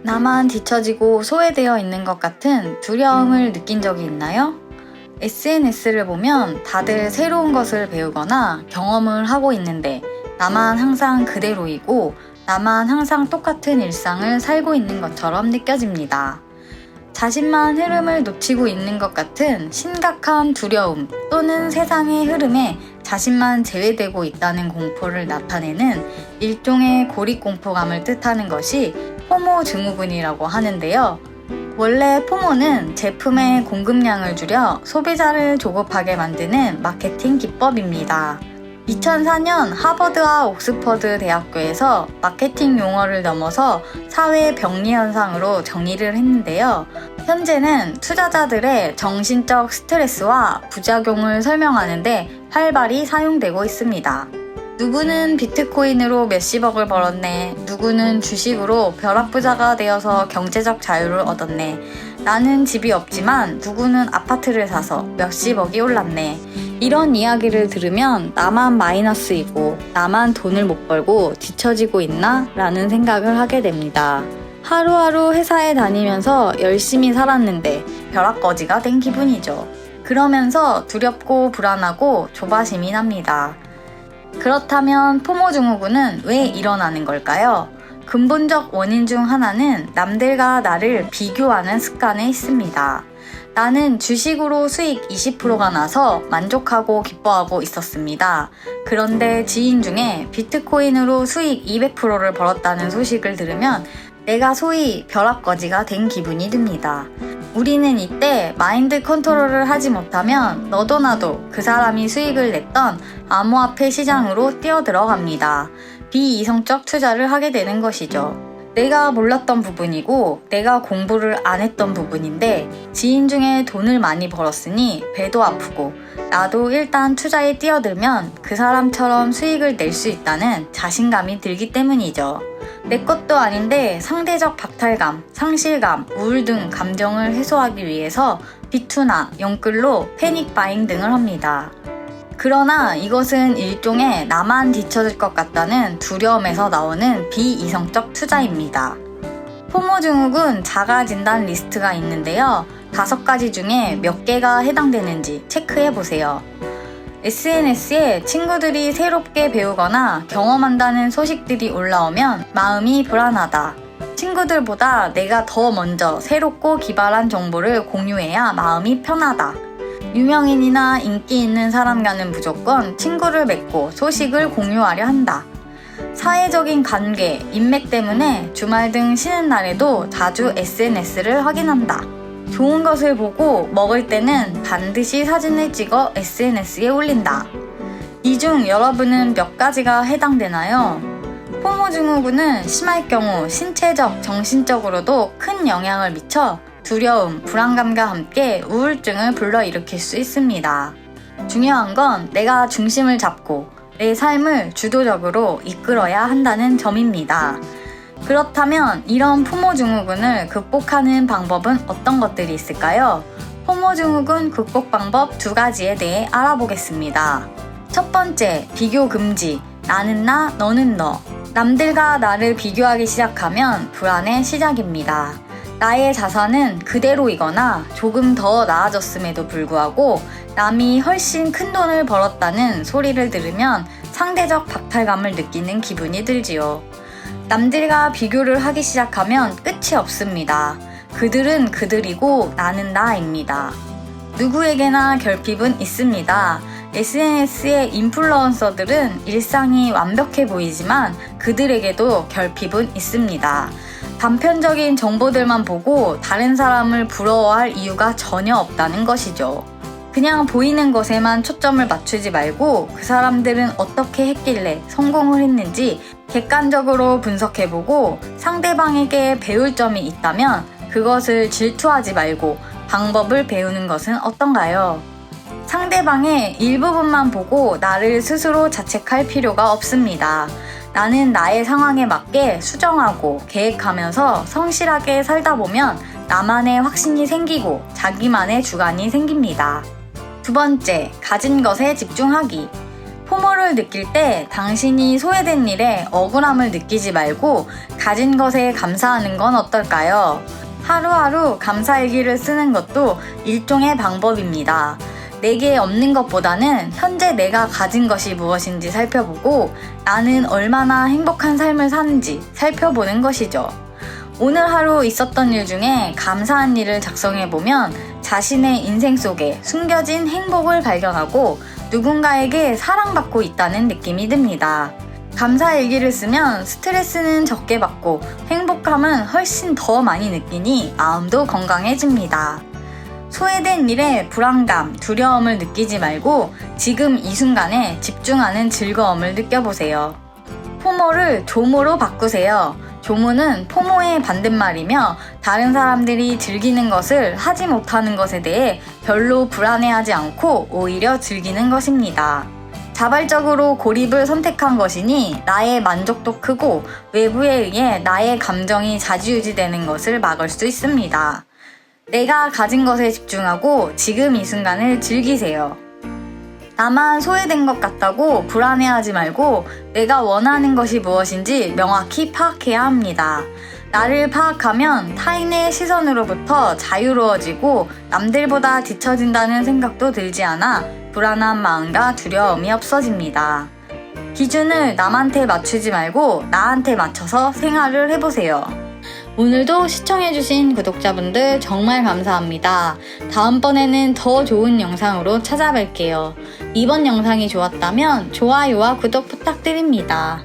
나만 뒤처지고 소외되어 있는 것 같은 두려움을 느낀 적이 있나요? SNS를 보면 다들 새로운 것을 배우거나 경험을 하고 있는데 나만 항상 그대로이고 나만 항상 똑같은 일상을 살고 있는 것처럼 느껴집니다. 자신만 흐름을 놓치고 있는 것 같은 심각한 두려움 또는 세상의 흐름에 자신만 제외되고 있다는 공포를 나타내는 일종의 고립공포감을 뜻하는 것이 포모 증후군이라고 하는데요. 원래 포모는 제품의 공급량을 줄여 소비자를 조급하게 만드는 마케팅 기법입니다. 2004년 하버드와 옥스퍼드 대학교에서 마케팅 용어를 넘어서 사회 병리 현상으로 정의를 했는데요. 현재는 투자자들의 정신적 스트레스와 부작용을 설명하는데 활발히 사용되고 있습니다. 누구는 비트코인으로 몇십억을 벌었네. 누구는 주식으로 벼락부자가 되어서 경제적 자유를 얻었네. 나는 집이 없지만 누구는 아파트를 사서 몇십억이 올랐네. 이런 이야기를 들으면 나만 마이너스이고 나만 돈을 못 벌고 뒤처지고 있나? 라는 생각을 하게 됩니다. 하루하루 회사에 다니면서 열심히 살았는데 벼락거지가 된 기분이죠. 그러면서 두렵고 불안하고 조바심이 납니다. 그렇다면 포모 증후군은 왜 일어나는 걸까요? 근본적 원인 중 하나는 남들과 나를 비교하는 습관에 있습니다. 나는 주식으로 수익 20%가 나서 만족하고 기뻐하고 있었습니다. 그런데 지인 중에 비트코인으로 수익 200%를 벌었다는 소식을 들으면 내가 소위 벼락거지가 된 기분이 듭니다. 우리는 이때 마인드 컨트롤을 하지 못하면 너도 나도 그 사람이 수익을 냈던 암호화폐 시장으로 뛰어들어갑니다. 비이성적 투자를 하게 되는 것이죠. 내가 몰랐던 부분이고 내가 공부를 안 했던 부분인데 지인 중에 돈을 많이 벌었으니 배도 아프고 나도 일단 투자에 뛰어들면 그 사람처럼 수익을 낼 수 있다는 자신감이 들기 때문이죠. 내 것도 아닌데 상대적 박탈감, 상실감, 우울 등 감정을 해소하기 위해서 비투나 영끌로 패닉 바잉 등을 합니다. 그러나 이것은 일종의 나만 뒤처질 것 같다는 두려움에서 나오는 비이성적 투자입니다. 포모 증후군 자가 진단 리스트가 있는데요. 5가지 중에 몇 개가 해당되는지 체크해보세요. SNS에 친구들이 새롭게 배우거나 경험한다는 소식들이 올라오면 마음이 불안하다. 친구들보다 내가 더 먼저 새롭고 기발한 정보를 공유해야 마음이 편하다. 유명인이나 인기 있는 사람과는 무조건 친구를 맺고 소식을 공유하려 한다. 사회적인 관계, 인맥 때문에 주말 등 쉬는 날에도 자주 SNS를 확인한다. 좋은 것을 보고 먹을 때는 반드시 사진을 찍어 SNS에 올린다. 이 중 여러분은 몇 가지가 해당되나요? 포모 증후군은 심할 경우 신체적, 정신적으로도 큰 영향을 미쳐 두려움, 불안감과 함께 우울증을 불러일으킬 수 있습니다. 중요한 건 내가 중심을 잡고 내 삶을 주도적으로 이끌어야 한다는 점입니다. 그렇다면 이런 포모 증후군을 극복하는 방법은 어떤 것들이 있을까요? 포모 증후군 극복 방법 2가지에 대해 알아보겠습니다. 첫 번째, 비교 금지. 나는 나, 너는 너. 남들과 나를 비교하기 시작하면 불안의 시작입니다. 나의 자산은 그대로이거나 조금 더 나아졌음에도 불구하고 남이 훨씬 큰 돈을 벌었다는 소리를 들으면 상대적 박탈감을 느끼는 기분이 들지요. 남들과 비교를 하기 시작하면 끝이 없습니다. 그들은 그들이고 나는 나입니다. 누구에게나 결핍은 있습니다. SNS의 인플루언서들은 일상이 완벽해 보이지만 그들에게도 결핍은 있습니다. 단편적인 정보들만 보고 다른 사람을 부러워할 이유가 전혀 없다는 것이죠. 그냥 보이는 것에만 초점을 맞추지 말고 그 사람들은 어떻게 했길래 성공을 했는지 객관적으로 분석해보고 상대방에게 배울 점이 있다면 그것을 질투하지 말고 방법을 배우는 것은 어떤가요? 상대방의 일부분만 보고 나를 스스로 자책할 필요가 없습니다. 나는 나의 상황에 맞게 수정하고 계획하면서 성실하게 살다 보면 나만의 확신이 생기고 자기만의 주관이 생깁니다. 2번째, 가진 것에 집중하기. 포모를 느낄 때 당신이 소외된 일에 억울함을 느끼지 말고 가진 것에 감사하는 건 어떨까요? 하루하루 감사일기를 쓰는 것도 일종의 방법입니다. 내게 없는 것보다는 현재 내가 가진 것이 무엇인지 살펴보고 나는 얼마나 행복한 삶을 사는지 살펴보는 것이죠. 오늘 하루 있었던 일 중에 감사한 일을 작성해보면 자신의 인생 속에 숨겨진 행복을 발견하고 누군가에게 사랑받고 있다는 느낌이 듭니다. 감사일기를 쓰면 스트레스는 적게 받고 행복감은 훨씬 더 많이 느끼니 마음도 건강해집니다. 소외된 일에 불안감, 두려움을 느끼지 말고 지금 이 순간에 집중하는 즐거움을 느껴보세요. 포모를 조모로 바꾸세요. 조모는 포모의 반대말이며 다른 사람들이 즐기는 것을 하지 못하는 것에 대해 별로 불안해하지 않고 오히려 즐기는 것입니다. 자발적으로 고립을 선택한 것이니 나의 만족도 크고 외부에 의해 나의 감정이 좌지우지되는 것을 막을 수 있습니다. 내가 가진 것에 집중하고 지금 이 순간을 즐기세요. 나만 소외된 것 같다고 불안해하지 말고 내가 원하는 것이 무엇인지 명확히 파악해야 합니다. 나를 파악하면 타인의 시선으로부터 자유로워지고 남들보다 뒤처진다는 생각도 들지 않아 불안한 마음과 두려움이 없어집니다. 기준을 남한테 맞추지 말고 나한테 맞춰서 생활을 해보세요. 오늘도 시청해주신 구독자분들 정말 감사합니다. 다음번에는 더 좋은 영상으로 찾아뵐게요. 이번 영상이 좋았다면 좋아요와 구독 부탁드립니다.